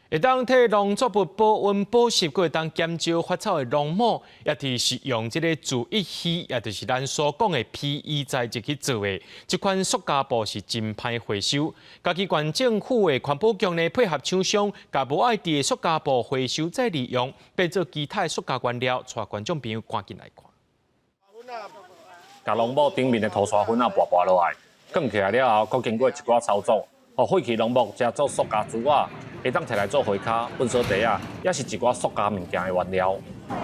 会当替农作物保温保湿，佮会当减少发草的农膜，也就是用这个注一稀，也就是咱所讲的 PE 材质去做的。这款塑胶布是真歹回收。嘉义县政府的环保局呢，配合厂商，甲无爱滴的塑胶布回收再利用，变做其他的塑胶原料，带观众朋友赶紧来看。甲农膜顶面的涂刷粉啊拔落来，卷起来了后，佮经过一寡操作，废弃农膜加做塑胶珠啊。会当摕来做回卡、糞扫地啊，也是一寡塑胶物件的原料。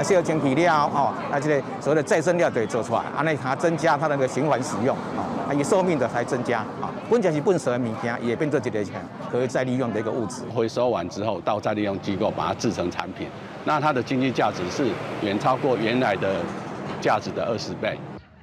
烧清气了哦，这个所谓的再生料就会做出来，安尼它增加它那个循环使用，它伊寿命的才增加啊。本就是粪扫的物件，也变做一个可以再利用的一个物质。回收完之后，到再利用机构把它制成产品，那它的经济价值是远超过原来的价值的20倍。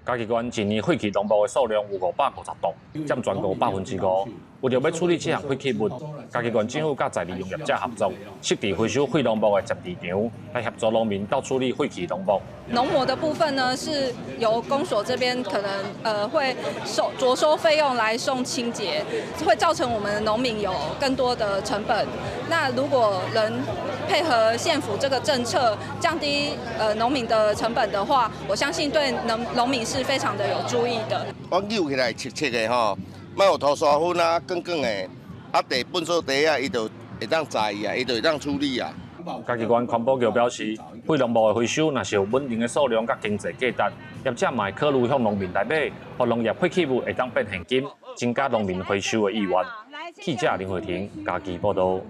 嘉义县一年废弃农膜的数量有550吨，占全国5%。为着要处理这项废弃物，嘉义县政府甲再利用业者合作，设置回收废农膜的集地场，来协助农民到处理废弃农膜。农膜的部分呢，是由公所这边可能会着收费用来送清洁，会造成我们的农民有更多的成本。那如果能配合县府这个政策，降低农民的成本的话，我相信对农民是非常的有注意的。我扭起来切切的吼，莫有涂刷粉啊、卷卷的，啊地粪扫地啊，伊就会当在意啊，伊就会当处理啊。嘉义县环保局表示，废农膜的回收若是有稳定的数量甲经济价值，业者嘛会考虑向农民来买，让农业废弃物会当变现金，增加农民回收的意愿。记者林慧婷，嘉义报道。